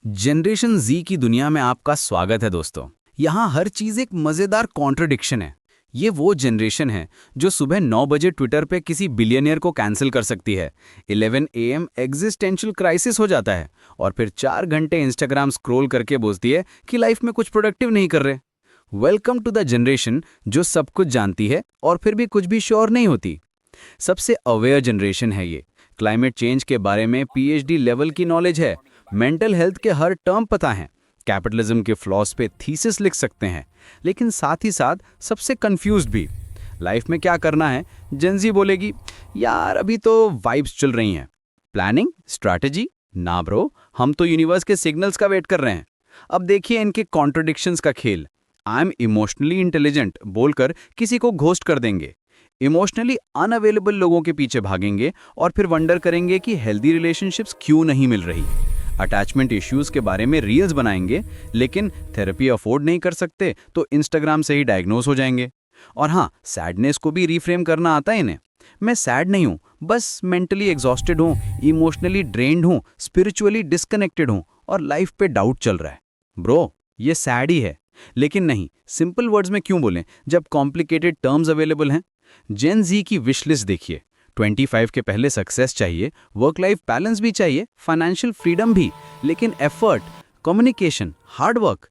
Generation जी की दुनिया में आपका स्वागत है दोस्तों। यहाँ हर चीज़ एक मज़ेदार कॉन्ट्रडिक्शन है। ये वो जनरेशन है जो सुबह 9 बजे ट्विटर पे किसी बिलियनियर को कैंसिल कर सकती है, 11 AM एग्जिस्टेंशियल क्राइसिस हो जाता है और फिर 4 घंटे इंस्टाग्राम स्क्रॉल करके बोलती है कि लाइफ में कुछ प्रोडक्टिव नहीं कर रहे। वेलकम टू द जनरेशन जो सब कुछ जानती है और फिर भी कुछ भी श्योर नहीं होती। सबसे अवेयर जनरेशन है ये। क्लाइमेट चेंज के बारे में PhD लेवल की नॉलेज है, मेंटल हेल्थ के हर टर्म पता है, कैपिटलिज्म के फ्लॉस पे थीसिस लिख सकते हैं, लेकिन साथ ही साथ सबसे कंफ्यूज्ड भी। लाइफ में क्या करना है, जेनजी बोलेगी यार अभी तो वाइब्स चल रही हैं। प्लानिंग, स्ट्रैटेजी, ना ब्रो, हम तो यूनिवर्स के सिग्नल्स का वेट कर रहे हैं। अब देखिए इनके कॉन्ट्रडिक्शंस का खेल। आई एम इमोशनली इंटेलिजेंट बोलकर किसी को घोस्ट कर देंगे, इमोशनली अनअवेलेबल लोगों के पीछे भागेंगे और फिर वंडर करेंगे कि हेल्दी रिलेशनशिप्स क्यों नहीं मिल रही। अटैचमेंट इश्यूज के बारे में रील्स बनाएंगे, लेकिन थेरेपी अफोर्ड नहीं कर सकते तो इंस्टाग्राम से ही डायग्नोस हो जाएंगे। और हाँ, सैडनेस को भी रिफ्रेम करना आता है इन्हें। मैं सैड नहीं हूँ, बस मेंटली एग्जॉस्टेड हूँ, इमोशनली ड्रेन्ड हूँ, स्पिरिचुअली डिस्कनेक्टेड हूँ और लाइफ पे डाउट चल रहा है। ब्रो, ये सैड ही है, लेकिन नहीं, सिंपल वर्ड्स में क्यों बोलें जब कॉम्प्लिकेटेड टर्म्स अवेलेबल हैं। जेन जी की विश लिस्ट देखिए। 25 के पहले सक्सेस चाहिए, वर्क लाइफ बैलेंस भी चाहिए, फाइनेंशियल फ्रीडम भी, लेकिन एफर्ट, कम्युनिकेशन, हार्ड वर्क।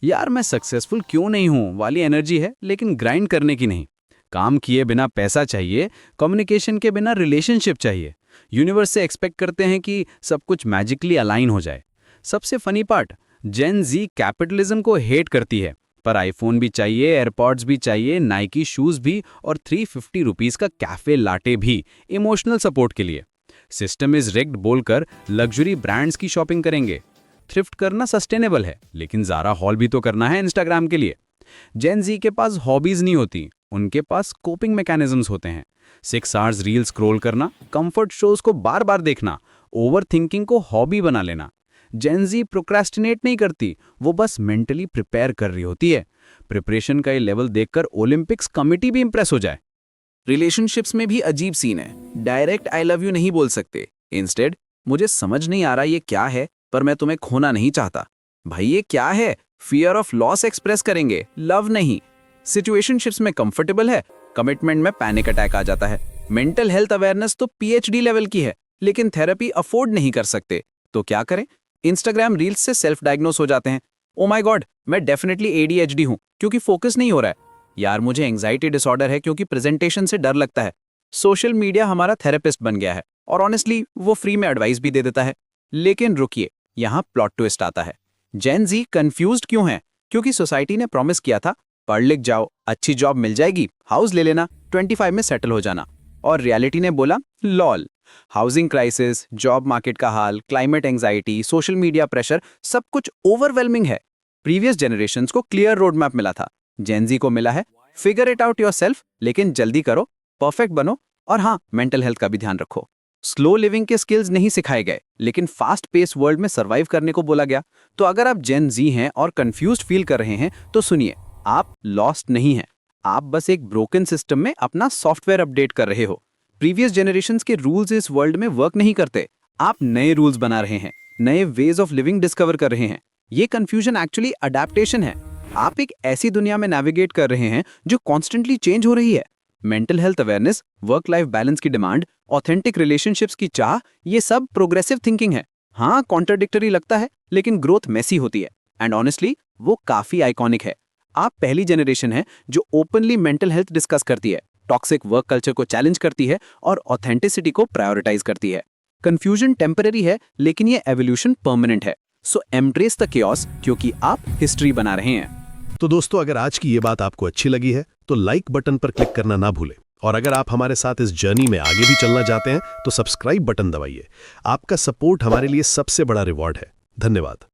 यार मैं सक्सेसफुल क्यों नहीं हूं वाली एनर्जी है, लेकिन ग्राइंड करने की नहीं। काम किए बिना पैसा चाहिए, कम्युनिकेशन के बिना रिलेशनशिप चाहिए। यूनिवर्स से एक्सपेक्ट करते हैं कि सब कुछ मैजिकली अलाइन हो जाए। सबसे फनी पार्ट, जेन जी कैपिटलिज्म को हेट करती है, पर आईफोन भी चाहिए, एयरपॉड्स भी चाहिए, नाइकी शूज भी और 350 रुपीज़ का कैफे लाटे भी इमोशनल सपोर्ट के लिए। सिस्टम इज रिग्ड बोलकर लग्जरी ब्रांड्स की शॉपिंग करेंगे। थ्रिफ्ट करना सस्टेनेबल है, लेकिन ज़ारा हॉल भी तो करना है इंस्टाग्राम के लिए। जेन जी के पास हॉबीज नहीं होती, उनके पास कोपिंग मैकेनिज्म्स होते हैं। 6 आवर्स रील स्क्रॉल करना, कंफर्ट शोज को बार बार देखना, ओवर थिंकिंग को हॉबी बना लेना। जेन जी प्रोक्रेस्टिनेट नहीं करती, वो बस मेंटली प्रिपेयर कर रही होती है। प्रिपरेशन का ये लेवल देखकर ओलंपिक्स कमिटी भी इंप्रेस हो जाए। रिलेशनशिप्स में भी अजीब सीन है। डायरेक्ट आई लव यू नहीं बोल सकते, इंस्टेड मुझे समझ नहीं आ रहा ये क्या है, पर मैं तुम्हें खोना नहीं चाहता। भाई ये क्या है, फियर ऑफ लॉस एक्सप्रेस करेंगे, लव नहीं। सिचुएशनशिप्स में कंफर्टेबल है, कमिटमेंट में पैनिक अटैक आ जाता है। मेंटल हेल्थ अवेयरनेस तो PhD लेवल की है, लेकिन थेरेपी अफोर्ड नहीं कर सकते, तो क्या करें। इंस्टाग्राम रील्स से सेल्फ डायग्नोस हो जाते हैं। ओ माय गॉड, मैं डेफिनेटली ADHD हूं क्योंकि फोकस नहीं हो रहा है। यार मुझे एंजाइटी डिसऑर्डर है क्योंकि प्रेजेंटेशन से डर लगता है। सोशल मीडिया हमारा थेरेपिस्ट बन गया है और ऑनेस्टली वो फ्री में एडवाइस भी दे देता है। लेकिन रुकिए, यहाँ प्लॉट ट्विस्ट आता है। जेन जी कंफ्यूज्ड क्यों है? क्योंकि सोसाइटी ने प्रॉमिस किया था पढ़ लिख जाओ, अच्छी जॉब मिल जाएगी, हाउस ले लेना, 25 में सेटल हो जाना। और रियलिटी ने बोला lol. Housing crisis, job market का हाल, climate anxiety, social media pressure, सब कुछ ओवरवेलमिंग है। प्रीवियस जनरेशंस को क्लियर रोड मैप मिला था, जेन जी को मिला है फिगर इट आउट योरसेल्फ, लेकिन जल्दी करो, परफेक्ट बनो और हाँ, मेंटल हेल्थ का भी ध्यान रखो। स्लो लिविंग के स्किल्स नहीं सिखाए गए, लेकिन फास्ट पेस वर्ल्ड में सर्वाइव करने को बोला गया। तो अगर आप जेन जी हैं और कंफ्यूज्ड फील कर रहे हैं तो सुनिए, आप लॉस्ट नहीं हैं, आप बस एक ब्रोकन सिस्टम में अपना सॉफ्टवेयर अपडेट कर रहे हो। प्रीवियस जनरेशंस के रूल्स इस वर्ल्ड में वर्क नहीं करते, आप नए रूल्स बना रहे हैं, नए वेज ऑफ लिविंग डिस्कवर कर रहे हैं। ये कंफ्यूजन एक्चुअली अडेप्टेशन है। आप एक ऐसी दुनिया में नेविगेट कर रहे हैं जो कॉन्स्टेंटली चेंज हो रही है। Mental health awareness, work life balance की डिमांड, ऑथेंटिक रिलेशनशिप्स की चाह, ये सब प्रोग्रेसिव थिंकिंग है। हाँ, कॉन्ट्राडिक्टरी लगता है, लेकिन ग्रोथ मेसी होती है एंड ऑनेस्टली वो काफी आइकॉनिक है। आप पहली जनरेशन है जो ओपनली मेंटल हेल्थ डिस्कस करती है, टॉक्सिक वर्क कल्चर को चैलेंज करती है और ऑथेंटिसिटी को प्रायोरिटाइज करती है। कंफ्यूजन टेम्पररी है, लेकिन ये एवोल्यूशन परमानेंट है। सो एम्ब्रेस द chaos, क्योंकि आप हिस्ट्री बना रहे हैं। तो दोस्तों, अगर आज की ये बात आपको अच्छी लगी है तो लाइक बटन पर क्लिक करना ना भूलें, और अगर आप हमारे साथ इस जर्नी में आगे भी चलना चाहते हैं तो सब्सक्राइब बटन दबाइए। आपका सपोर्ट हमारे लिए सबसे बड़ा रिवॉर्ड है। धन्यवाद।